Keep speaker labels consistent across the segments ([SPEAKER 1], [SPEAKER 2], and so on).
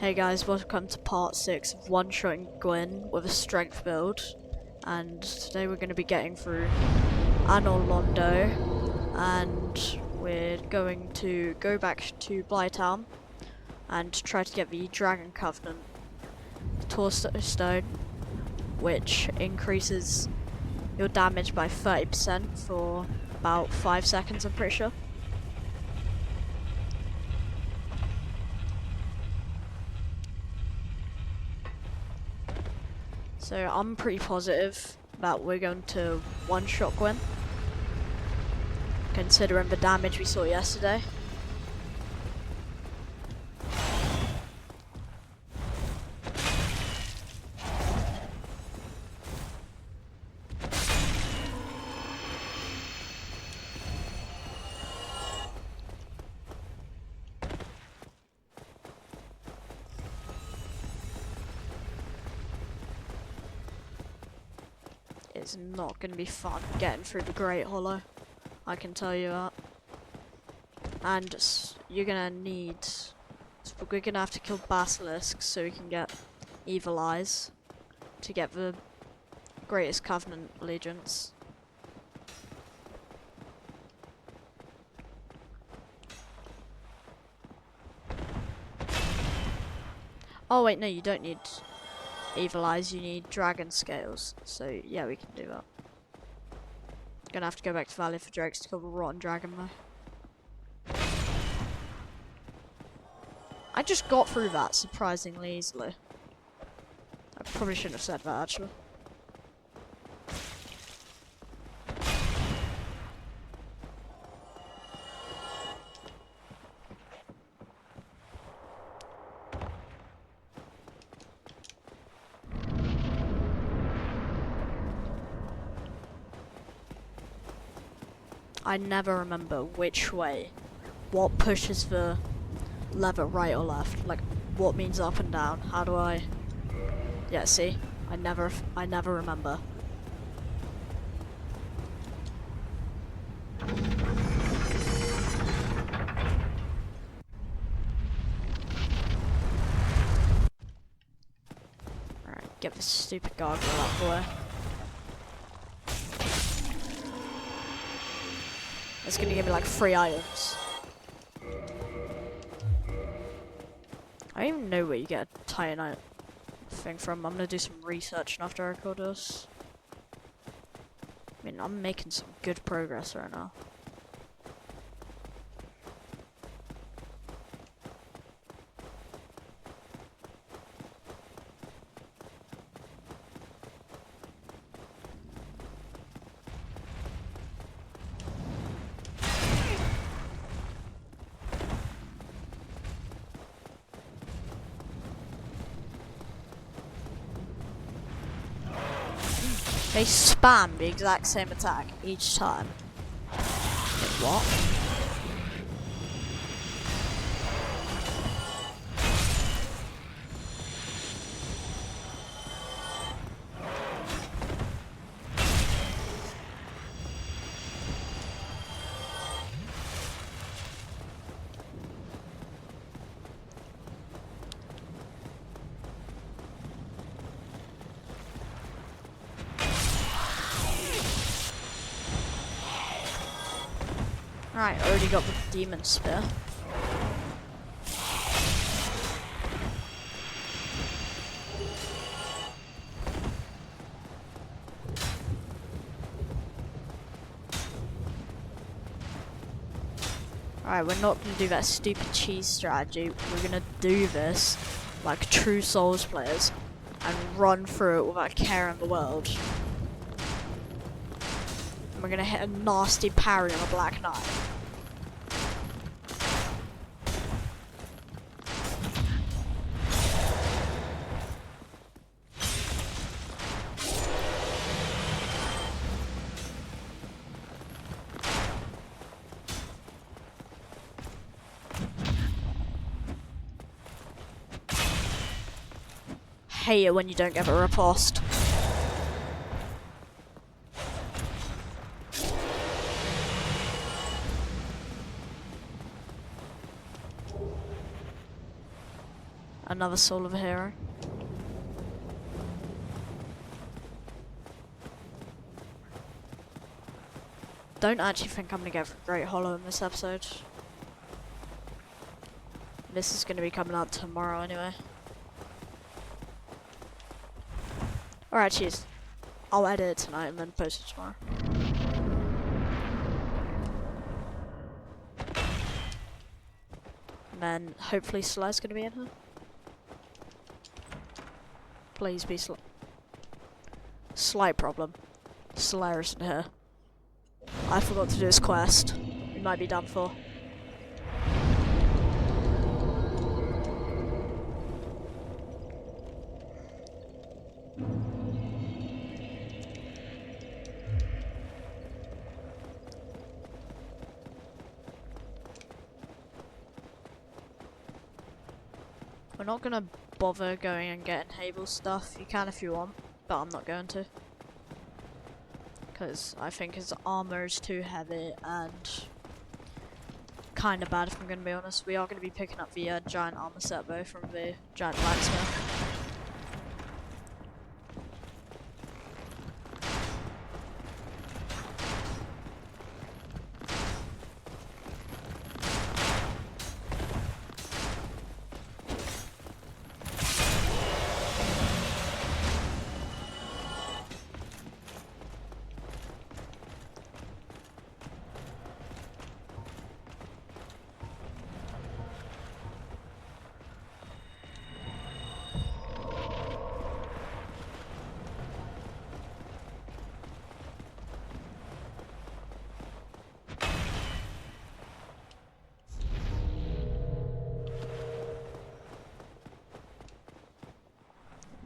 [SPEAKER 1] Hey guys, welcome to part 6 of one-shotting Gwyn with a strength build. And today we're going to be getting through Londo, and we're going to go back to Blytown and try to get the Dragon Covenant Torso Stone, which increases your damage by 30% for about 5 seconds, I'm pretty sure. So I'm pretty positive that we're going to one-shot Gwyn, considering the damage we saw yesterday. It's not going to be fun getting through the Great Hollow, I can tell you that. And you're going to need... we're going to have to kill basilisks so we can get evil eyes to get the greatest Covenant allegiance. Oh wait, no, you don't need evil eyes, you need dragon scales. So yeah, we can do that. Gonna have to go back to Valley for Drakes to kill the rotten dragon though. I just got through that surprisingly easily. I probably shouldn't have said that actually. I never remember which way, what pushes the lever, right or left, like what means up and down. How do I? Yeah, see, I never remember. Alright, get this stupid gargoyle out of the way. It's gonna give me like 3 items. I don't even know where you get a titanite thing from. I'm gonna do some research after I record this. I mean, I'm making some good progress right now. They spam the exact same attack each time. Wait, what? Alright, already got the demon spear. Alright, we're not gonna do that stupid cheese strategy. We're gonna do this like true Souls players and run through it without a care in the world. And we're gonna hit a nasty parry on a Black Knight. Hate it when you don't get a riposte. another soul of a hero. Don't actually think I'm gonna get Great Hollow in this episode. This is gonna be coming out tomorrow anyway. Or actually, I'll edit it tonight and then post it tomorrow. And then hopefully Slay's gonna be in here. Please be Slay. Slight problem. Slayer isn't here. I forgot to do his quest. We might be done for. We're not gonna bother going and getting Habel's stuff. You can if you want, but I'm not going to. Because I think his armor is too heavy and kind of bad if I'm going to be honest. We are going to be picking up the giant armor set though from the giant blacksmith.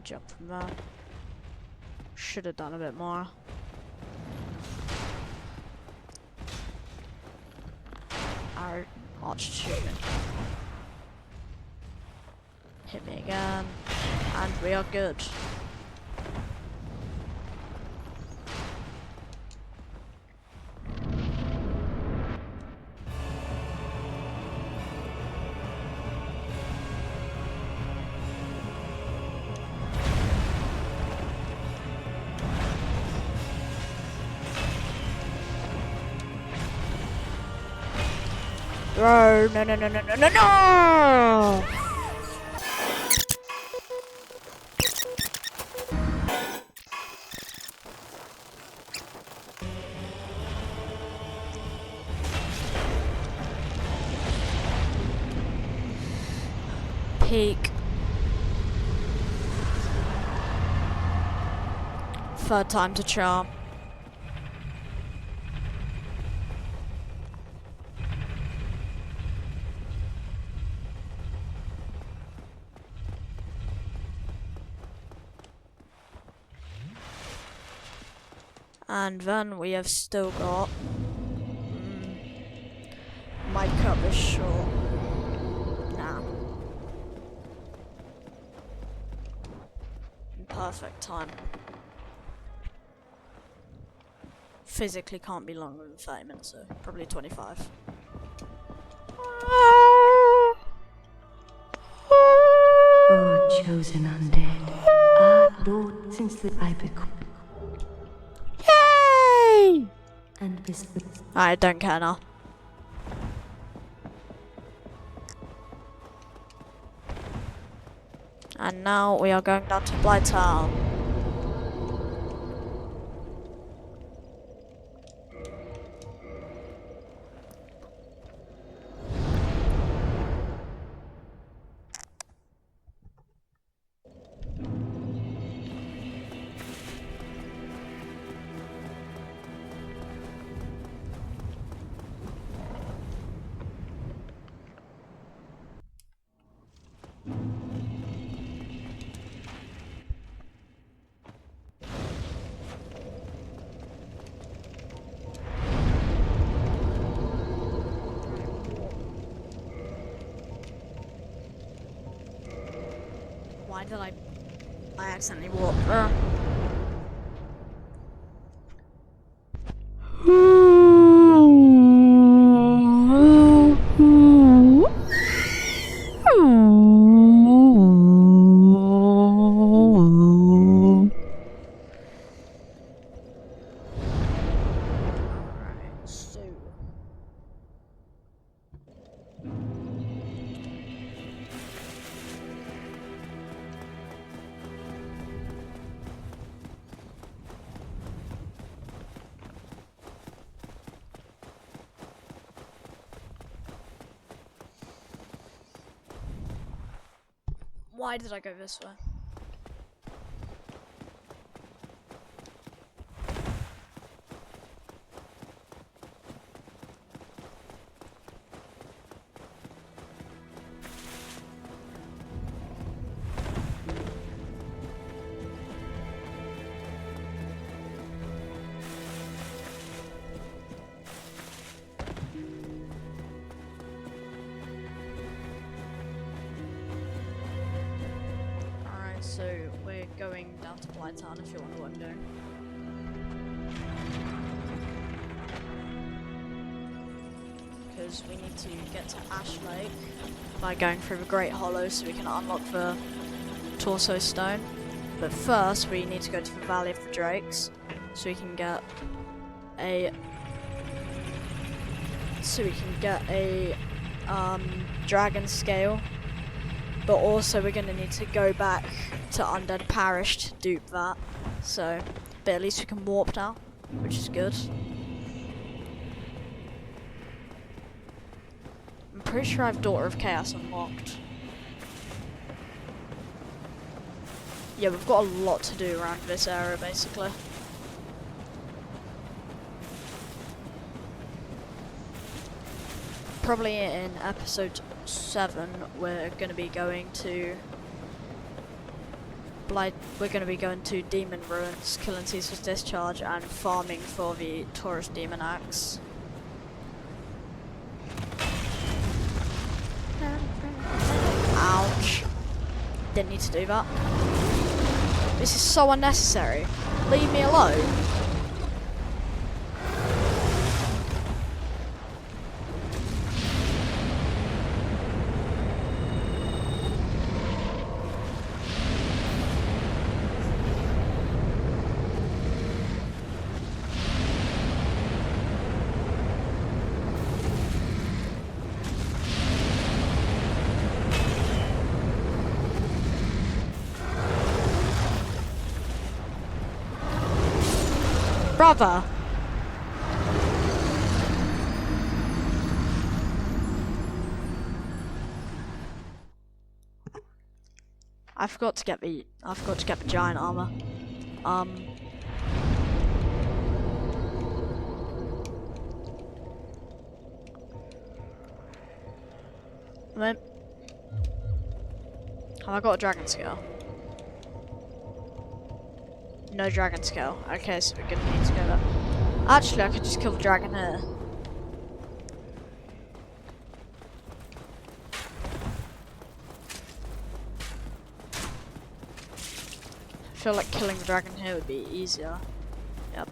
[SPEAKER 1] Jump from there. Should have done a bit more. Our arch achievement. Hit me again. And we are good. No, no, no, no, no, no, no, no! Peak. Third time to charm. And then we have still got. Might cut this short. Nah. Perfect time. Physically can't be longer than 30 minutes, so probably 25.
[SPEAKER 2] Oh, chosen undead. Ah, Lord, since the I become.
[SPEAKER 1] Yay!
[SPEAKER 2] And this.
[SPEAKER 1] I don't care now. And now we are going down to Blighttown. Why did I accidentally walk there? Why did I go this way? So we're going down to Blind Town if you want to know what I'm doing. Because we need to get to Ash Lake by going through the Great Hollow so we can unlock the Torso Stone. But first we need to go to the Valley of the Drakes so we can get a dragon scale. But also we're going to need to go back to Undead Parish to dupe that. So, but at least we can warp now, which is good. I'm pretty sure I have Daughter of Chaos unlocked. Yeah, we've got a lot to do around this area basically. Probably in episode 7 we're going to be going to Demon Ruins, killing Caesar's Discharge and farming for the Taurus Demon Axe. Ouch. Didn't need to do that. This is so unnecessary. Leave me alone. Brother! I forgot to get the giant armor. Have I got a dragon scale? No dragon scale. Okay, so we're gonna need to go there. Actually, I could just kill the dragon here. I feel like killing the dragon here would be easier. Yep.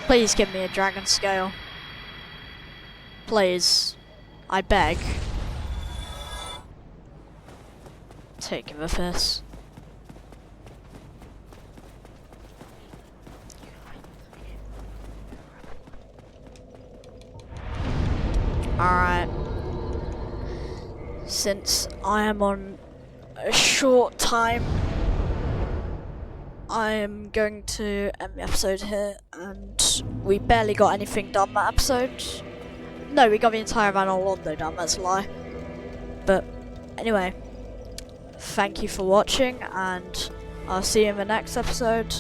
[SPEAKER 1] Please give me a dragon scale. Please. I beg. Take the piss. Alright. Since I am on a short time, I am going to end the episode here, and we barely got anything done that episode. No, we got the entire Anor Londo done, that's a lie. But anyway, thank you for watching, and I'll see you in the next episode.